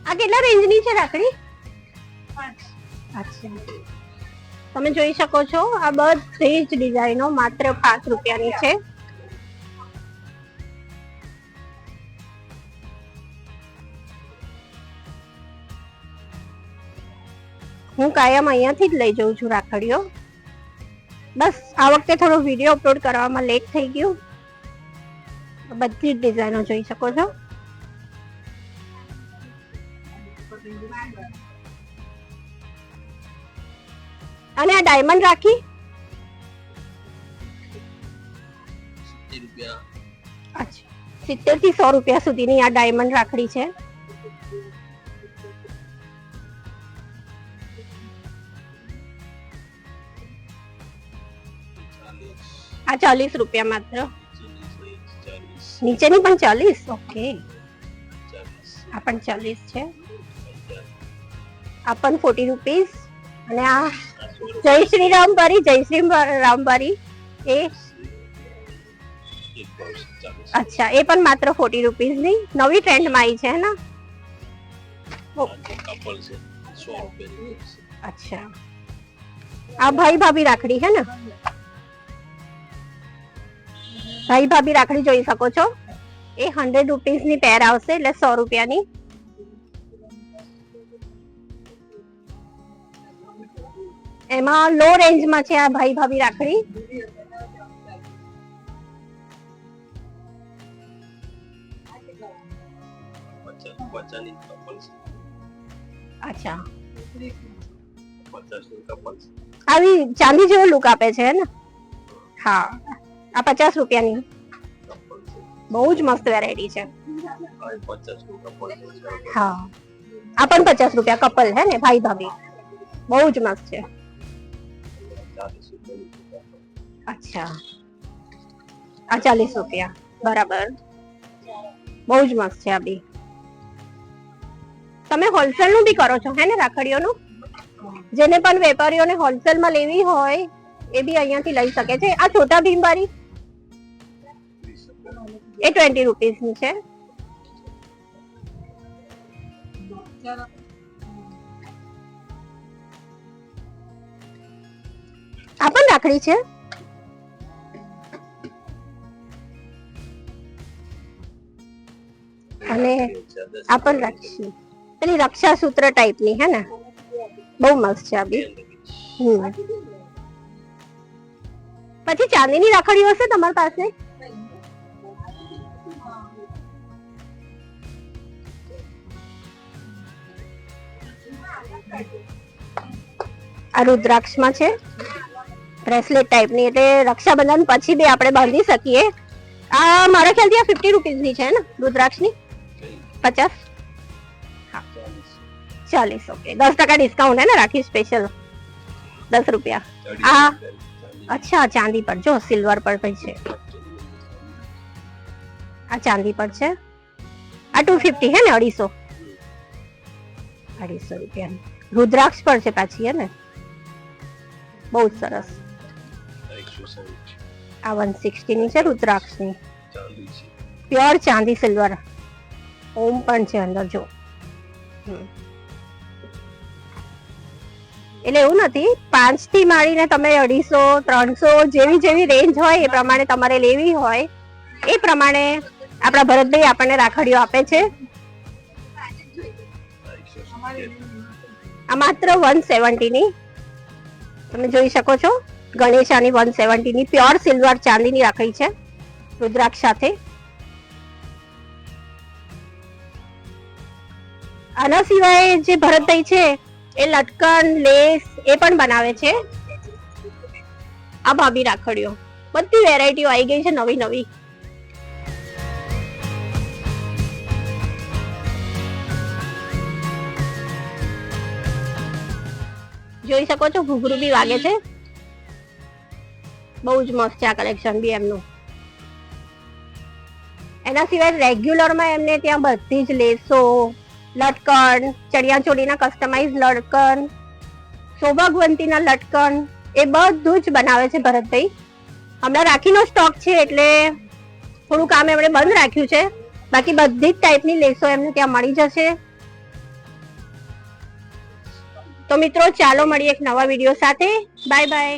આ કેટલા રેન્જની છે રાખડી? અચ્છા, તમે જોઈ શકો છો આ બધી જ ડિઝાઇનો માત્ર 5 રૂપિયાની છે. હું કાયમ અહીંયાથી જ લઈ જઉં છું રાખડીઓ. બસ આ વખતે થોડો વિડીયો અપલોડ કરવામાં લેટ થઈ ગયું. બધી જ ડિઝાઇનો જોઈ શકો છો. અને આ ડાયમંડ રાખી અચ્છા 70 થી 100 રૂપિયા સુધીની આ ડાયમંડ રાખડી છે. આ 40 રૂપિયા માત્ર. નીચેની પણ 40. ઓકે, આ પણ 40 છે. આ પણ 40 રૂપીસ. અને આ જય શ્રી રામબારી, જય શ્રી રામબારી એ અચ્છા, એ પણ માત્ર 40 રૂપીસ ની નવી ટ્રેન્ડ માં આવી છે ને. અચ્છા, આ ભાઈ ભાભી રાખડી છે ને. ભાઈ ભાભી રાખડી જોઈ શકો છો. એ 100 રૂપીસ ની પેર આવશે, એટલે 100 રૂપિયાની. એમાં લો રેન્જ માં છે આ ભાઈ ભાભી રાખડી. અચ્છા, આવી ચાંદી જેવો લુક આપે છે ને. હા, આ 50 રૂપિયાની બહુ જ મસ્ત વેરાયટી છે. હા, આ પણ 50 રૂપિયા કપલ હે ને, ભાઈ ભાભી. બહુ જ મસ્ત છે. અચ્છા, આ 40 રૂપિયા બરાબર. બહુ જ મસ્ત છે આ બી. તમે હોલસેલ નું બી કરો છો હે ને રાખડીઓનું? જેને પણ વેપારીઓને હોલસેલ માં લેવી હોય એ બી અહીંયાથી લઈ શકે છે. આ છોટા ભીમવારી એ 20 રૂપીસ ની છે. આ પણ રાખડી છે. અને આ પણ રાખડી પેલી રક્ષા સૂત્ર ટાઈપ ની હે ને. બહુ મસ્ત છે આ બી. પછી ચાંદીની રાખડીઓ હશે તમારી પાસે? આ રુદ્રાક્ષ માં છે, બ્રેસલેટ ટાઈપ ની, એટલે રક્ષાબંધન પછી બી આપણે બાંધી શકીએ. આ મારા ખ્યાલથી આ 50 રૂપીસ ની છે ને રુદ્રાક્ષ ની. 50 હા 40. ઓકે, 10% ડિસ્કાઉન્ટ હે ને રાખી સ્પેશિયલ 10 રૂપિયા. આ અચ્છા, ચાંદી પર જો સિલ્વર પર પણ છે. આ ચાંદી પર છે. આ 250 હે ને 250 રૂપિયા. રુદ્રાક્ષ પર છે પાછી હે ને. બહુ સરસ. આ 160 ની છે રુદ્રાક્ષ ની. પ્યોર ચાંદી સિલ્વર. ઓમ પણ છે અંદર જો. એટલે એવું નથી, 5 થી માંડીને તમે 250, 300 જેવી જેવી રેન્જ હોય એ પ્રમાણે તમારે લેવી હોય એ પ્રમાણે આપણા ભરતભાઈ આપણને રાખડીઓ આપે છે. આ માત્ર 170 ની તમે જોઈ શકો છો. ગણેશાની 170 ની પ્યોર સિલ્વર ચાંદીની રાખડી છે રુદ્રાક્ષ સાથે. આના સિવાય જે ભરતભાઈ છે એ લટકન, લેસ એ પણ બનાવે છે. આ ભાભી રાખડીઓ બધી વેરાયટીઓ આવી ગઈ છે નવી નવી. જોઈ શકો છો ઘૂઘરું બી વાગે છે. બહુ જ મસ્ત છે આ કલેક્શન બી એમનું. એના સિવાય રેગ્યુલર માં એમને ત્યાં બધી જ લેસો, લટકન, ચણિયા ચોળીના કસ્ટમાઇઝ લટકન, સૌભાગવંતીના લટકન એ બધું જ બનાવે છે ભરતભાઈ. હમણાં રાખીનો સ્ટોક છે એટલે થોડું કામ એમણે બંધ રાખ્યું છે. બાકી બધી જ ટાઈપની લેસો એમને ત્યાં મળી જશે. તો મિત્રો ચાલો મળીએ એક નવા વિડીયો સાથે. Bye bye.